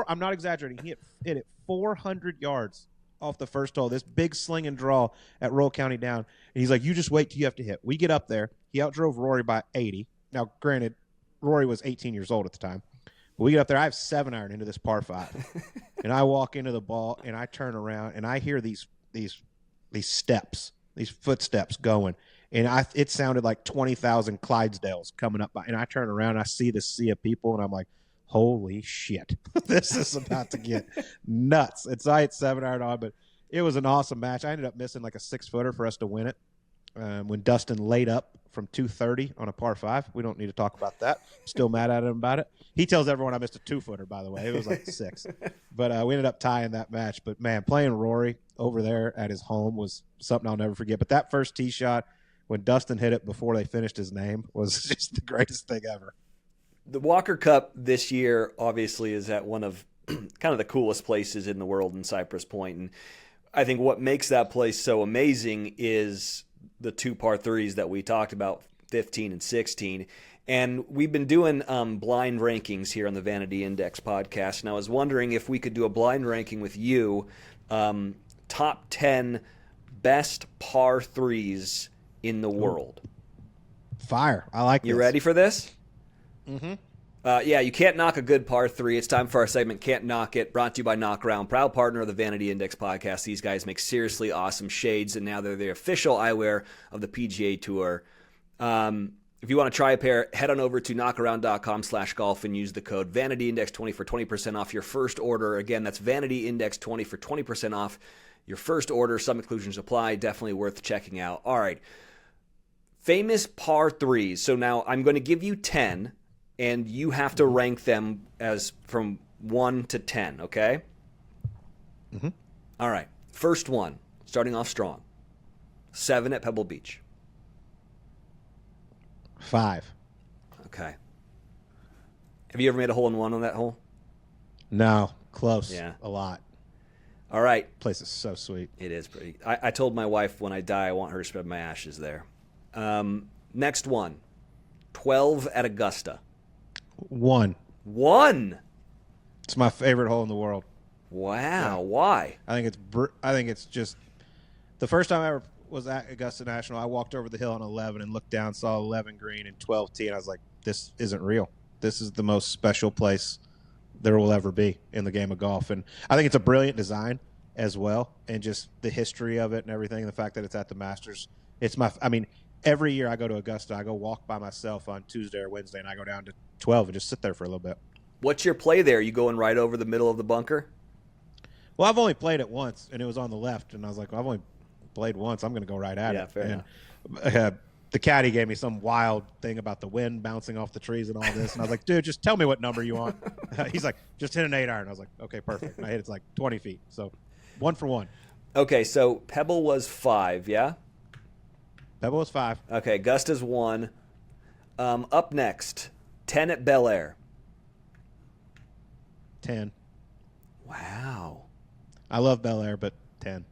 I'm not exaggerating. He hit it 400 yards off the first hole. This big sling and draw at Royal County Down. And he's like, you just wait till you have to hit. We get up there. He outdrove Rory by 80. Now, granted, Rory was 18 years old at the time. But we get up there. I have 7-iron into this par 5. And I walk into the ball, and I turn around, and I hear these steps, these footsteps going, and it sounded like 20,000 Clydesdales coming up by. And I turn around, and I see this sea of people, and I'm like, holy shit, this is about to get nuts. And so I hit 7-iron on, but it was an awesome match. I ended up missing like a 6-footer for us to win it. When Dustin laid up from 230 on a par 5. We don't need to talk about that. Still mad at him about it. He tells everyone I missed a 2-footer, by the way. It was like 6. But we ended up tying that match. But, man, playing Rory over there at his home was something I'll never forget. But that first tee shot, when Dustin hit it before they finished his name, was just the greatest thing ever. The Walker Cup this year obviously is at one of kind of the coolest places in the world in Cypress Point. And I think what makes that place so amazing is the 2 par 3s that we talked about, 15 and 16. And we've been doing blind rankings here on the Vanity Index podcast. And I was wondering if we could do a blind ranking with you, top 10 best par 3s in the world. Fire. I like this. You ready for this? Mm-hmm. Yeah, you can't knock a good par 3. It's time for our segment, Can't Knock It, brought to you by Knockaround, proud partner of the Vanity Index podcast. These guys make seriously awesome shades, and now they're the official eyewear of the PGA Tour. If you want to try a pair, head on over to knockaround.com/golf and use the code VanityIndex20 for 20% off your first order. Again, that's VanityIndex20 for 20% off your first order. Some inclusions apply. Definitely worth checking out. All right. Famous par 3s. So now I'm going to give you 10. And you have to rank them as from 1 to 10, okay? Mm-hmm. All right. First one, starting off strong. 7 at Pebble Beach. 5. Okay. Have you ever made a hole-in-one on that hole? No, close. Yeah. A lot. All right. Place is so sweet. It is pretty. I told my wife when I die, I want her to spread my ashes there. Next one. 12 at Augusta. 1. 1. It's my favorite hole in the world. Wow. Yeah. Why? I think it's just the first time I ever was at Augusta National. I walked over the hill on 11 and looked down, saw 11 green and 12 tee, and I was like, "This isn't real. This is the most special place there will ever be in the game of golf." And I think it's a brilliant design as well, and just the history of it and everything. And the fact that it's at the Masters. Every year I go to Augusta, I go walk by myself on Tuesday or Wednesday, and I go down to 12 and just sit there for a little bit. What's your play there? You going right over the middle of the bunker? Well, I've only played it once, and it was on the left, and I was like, well, I've only played once. I'm going to go right at it. Fair and enough. The caddy gave me some wild thing about the wind bouncing off the trees and all this, and I was like, dude, just tell me what number you want. He's like, just hit an 8-iron. I was like, okay, perfect. And I hit it like 20 feet, so 1 for 1. Okay, so Pebble was 5, yeah? Pebble was 5. Okay, Augusta's 1. Up next, 10 at Bel Air. 10. Wow. I love Bel Air, but 10.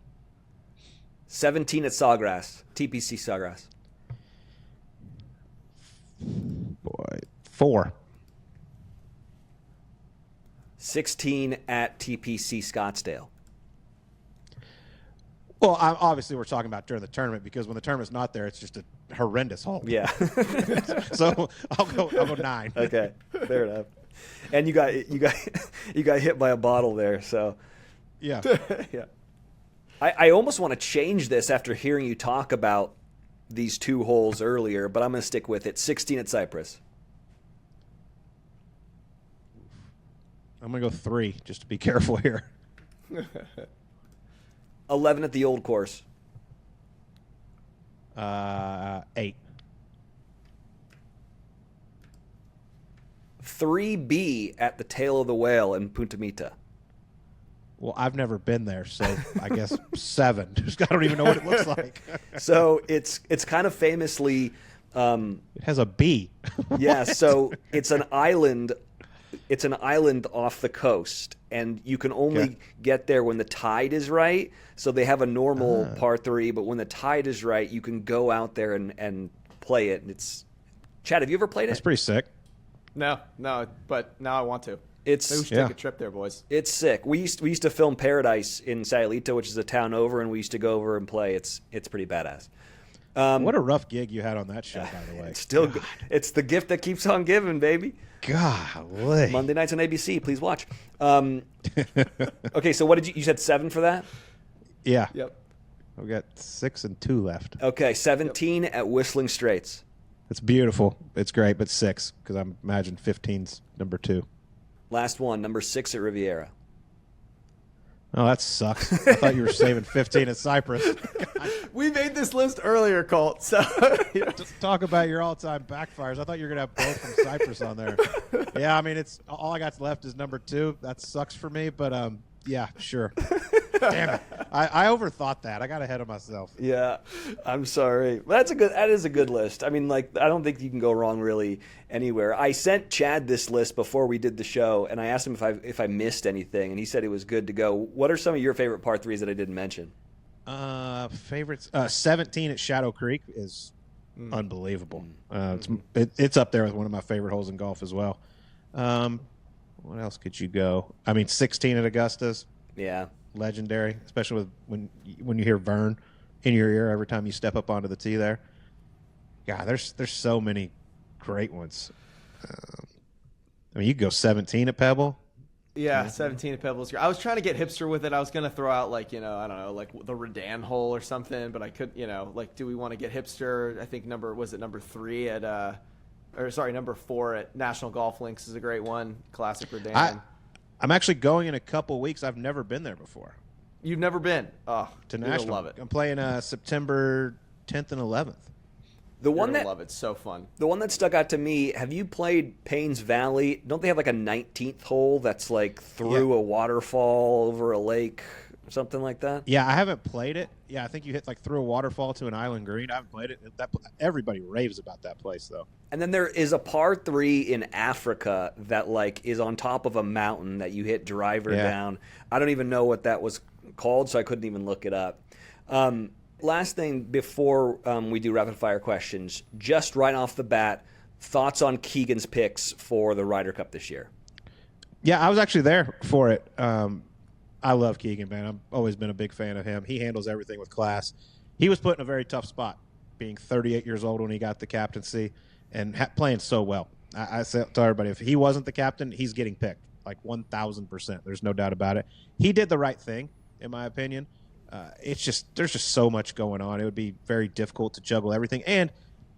17 at Sawgrass, TPC Sawgrass. Boy, 4. 16 at TPC Scottsdale. Well, obviously we're talking about during the tournament, because when the tournament's not there, it's just a horrendous hole. Yeah. So I'll go 9. Okay, fair enough. And you got hit by a bottle there, so Yeah. yeah. I almost want to change this after hearing you talk about these 2 holes earlier, but I'm going to stick with it. 16 at Cypress. I'm going to go 3 just to be careful here. 11 at the Old Course. 8. 3B at the Tail of the Whale in Punta Mita. Well, I've never been there, so I guess 7. Just I don't even know what it looks like. So it's kind of famously, It has a B. yeah. So it's an island. It's an island off the coast, and you can only get there when the tide is right. So they have a normal par 3, but when the tide is right, you can go out there and play it. And it's Chad, have you ever played it? That's pretty sick. No, but now I want to. It's Maybe we should take a trip there, boys. It's sick. We used to film Paradise in Sayulita, which is a town over, and we used to go over and play. It's pretty badass. What a rough gig you had on that show, by the way. It's still good. It's the gift that keeps on giving, baby. Golly. Monday nights on ABC. Please watch. Okay, so what did you said 7 for that? Yeah. Yep. We've got 6 and 2 left. Okay, 17 at Whistling Straits. It's beautiful. It's great, but 6, because I imagine 15's number 2. Last one, number 6 at Riviera. Oh, that sucks. I thought you were saving 15 at Cypress. We made this list earlier, Colt. So Just talk about your all-time backfires. I thought you were going to have both from Cypress on there. Yeah, I mean, it's all I got left is number 2. That sucks for me, but yeah, sure. Damn it. I overthought that. I got ahead of myself. Yeah, I'm sorry. That is a good list. I mean, like, I don't think you can go wrong really anywhere. I sent Chad this list before we did the show, and I asked him if I missed anything, and he said it was good to go. What are some of your favorite par 3s that I didn't mention? Favorites. 17 at Shadow Creek is unbelievable. It's up there with one of my favorite holes in golf as well. What else could you go? I mean, 16 at Augusta's. Yeah. Legendary, especially with when you hear Vern in your ear every time you step up onto the tee there. Yeah, there's so many great ones. I mean, you could go 17 at Pebble. yeah, 17 at Pebbles. I was trying to get hipster with it. I was gonna throw out like I don't know, like the Redan hole or something, but I could like, do we want to get hipster? I think number 3 at number 4 at National Golf Links is a great one. Classic Redan. I'm actually going in a couple weeks. I've never been there before. You've never been? Oh, To you're National. gonna love it. I'm playing September 10th and 11th. The You're one gonna that love it. So fun. The one that stuck out to me, have you played Paynes Valley? Don't they have like a 19th hole that's like through a waterfall over a lake? something like that. Yeah, I haven't played it. Yeah, I think you hit like through a waterfall to an island green. I haven't played it. Everybody raves about that place though. And then there is a par 3 in Africa that like is on top of a mountain that you hit driver down. I don't even know what that was called, so I couldn't even look it up. Last thing before we do rapid fire questions, just right off the bat, thoughts on Keegan's picks for the Ryder Cup this year? Yeah, I was actually there for it. I love Keegan, man. I've always been a big fan of him. He handles everything with class. He was put in a very tough spot, being 38 years old when he got the captaincy and playing so well. I say to everybody, if he wasn't the captain, he's getting picked, like 1,000%. There's no doubt about it. He did the right thing, in my opinion. There's just so much going on. It would be very difficult to juggle everything. And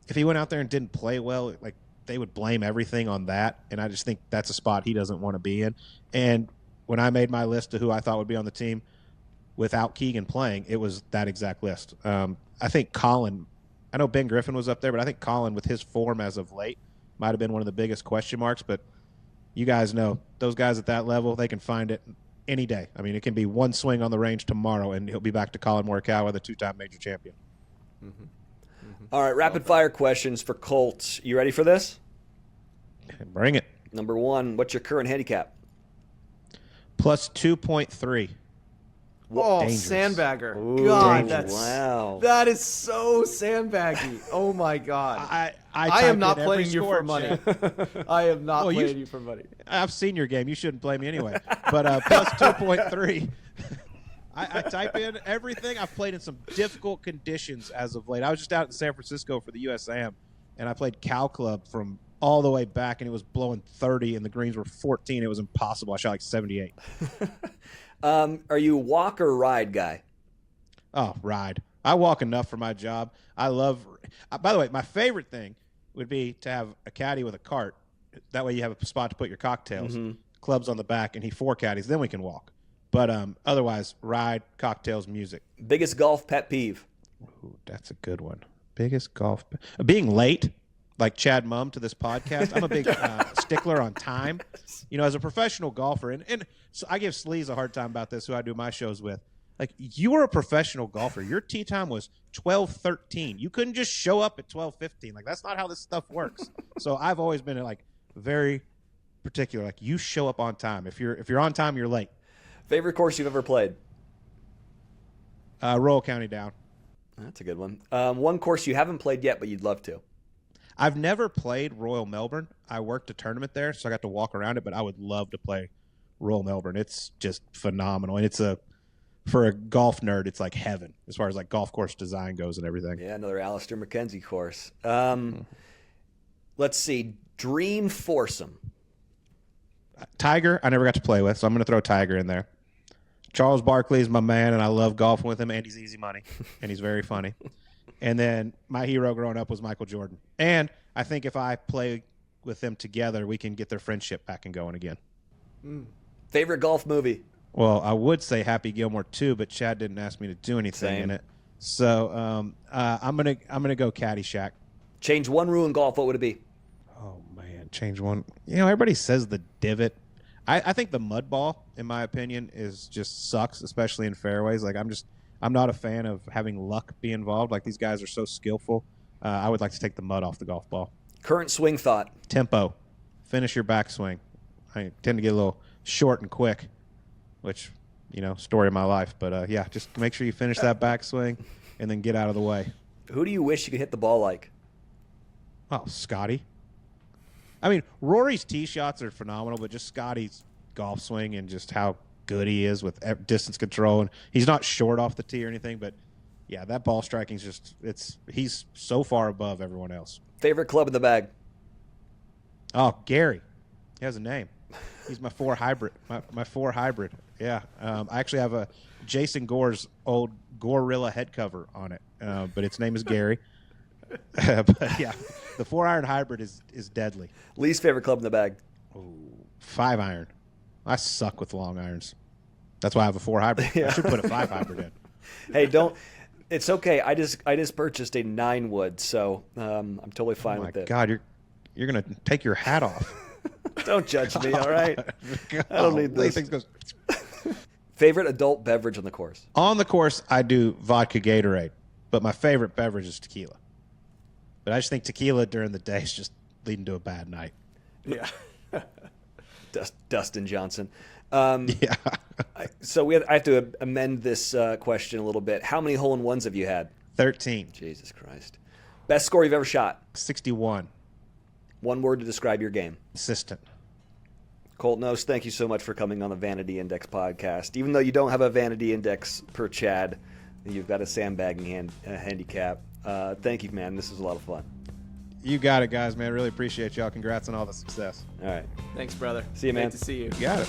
if he went out there and didn't play well, like they would blame everything on that. And I just think that's a spot he doesn't want to be in. And when I made my list of who I thought would be on the team without Keegan playing, it was that exact list. I think Colin, I know Ben Griffin was up there, but I think Colin, with his form as of late, might have been one of the biggest question marks. But you guys know, those guys at that level, they can find it any day. I mean, it can be one swing on the range tomorrow, and he'll be back to Colin Morikawa, the 2-time major champion. Mm-hmm. Mm-hmm. All right, rapid-fire questions for Colt. You ready for this? Bring it. Number 1, what's your current handicap? Plus 2.3. Oh, Dangerous. sandbagger. Ooh, God, dangerous. Wow. that is so sandbaggy. Oh, my God. I am not playing you for money. I am not playing you for money. I've seen your game. You shouldn't play me anyway. But plus 2.3. I type in everything. I've played in some difficult conditions as of late. I was just out in San Francisco for the USAM, and I played Cow Club from all the way back, and it was blowing 30, and the greens were 14. It was impossible. I shot like 78. Are you a walk or ride guy? Oh, ride. I walk enough for my job. I love by the way, my favorite thing would be to have a caddy with a cart. That way you have a spot to put your cocktails, clubs on the back, and he 4 caddies. Then we can walk. But otherwise, ride, cocktails, music. Biggest golf pet peeve? Ooh, that's a good one. Biggest golf being late, like Chad Mumm to this podcast. I'm a big stickler on time. You know, as a professional golfer, and so I give Sleaze a hard time about this, who I do my shows with. Like, you were a professional golfer. Your tee time was 12:13. You couldn't just show up at 12:15. Like, that's not how this stuff works. So I've always been like very particular. Like, you show up on time. If you're on time, you're late. Favorite course you've ever played? Royal County Down. That's a good one. One course you haven't played yet, but you'd love to. I've never played Royal Melbourne. I worked a tournament there, so I got to walk around it, but I would love to play Royal Melbourne. It's just phenomenal. And for a golf nerd, it's like heaven as far as like golf course design goes and everything. Yeah, another Alistair McKenzie course. Let's see. Dream foursome. Tiger, I never got to play with, so I'm going to throw Tiger in there. Charles Barkley is my man, and I love golfing with him, and he's easy money, and he's very funny. And then my hero growing up was Michael Jordan. And I think if I play with them together, we can get their friendship back and going again. Favorite golf movie? Well, I would say Happy Gilmore 2, but Chad didn't ask me to do anything in it. So I'm gonna go Caddyshack. Change one rule in golf, what would it be? Oh man, change one. You know, everybody says the divot. I think the mud ball, in my opinion, is just sucks, especially in fairways. Like I'm not a fan of having luck be involved. Like, these guys are so skillful. I would like to take the mud off the golf ball. Current swing thought? Tempo. Finish your backswing. I tend to get a little short and quick, which, you know, story of my life. But, yeah, just make sure you finish that backswing and then get out of the way. Who do you wish you could hit the ball like? Oh, Scotty. I mean, Rory's tee shots are phenomenal, but just Scotty's golf swing and just how good he is with distance control. And he's not short off the tee or anything, but, yeah, that ball striking is just he's so far above everyone else. Favorite club in the bag? Oh, Gary. He has a name. He's my 4 hybrid. My 4 hybrid. Yeah. I actually have a Jason Gore's old Gorilla head cover on it, but its name is Gary. But, yeah, the 4-iron hybrid is deadly. Least favorite club in the bag? Ooh, 5-iron. I suck with long irons. That's why I have a 4 hybrid. Yeah. I should put a 5 hybrid in. Hey, don't. It's okay. I just purchased a 9 wood, so I'm totally fine with it. Oh my God, you're gonna take your hat off. Don't judge me, all right? I don't need this. Favorite adult beverage on the course? On the course, I do vodka Gatorade, but my favorite beverage is tequila. But I just think tequila during the day is just leading to a bad night. Yeah. Dustin Johnson. Yeah. So I have to amend this question a little bit. How many hole-in-ones have you had? 13. Jesus Christ. Best score you've ever shot? 61. One word to describe your game. Consistent. Colt Knost, thank you so much for coming on the Vanity Index podcast. Even though you don't have a Vanity Index per Chad, you've got a sandbagging handicap. Thank you, man. This was a lot of fun. You got it, guys, man. Really appreciate y'all. Congrats on all the success. All right. Thanks, brother. See you, man. Great to see you. You got it.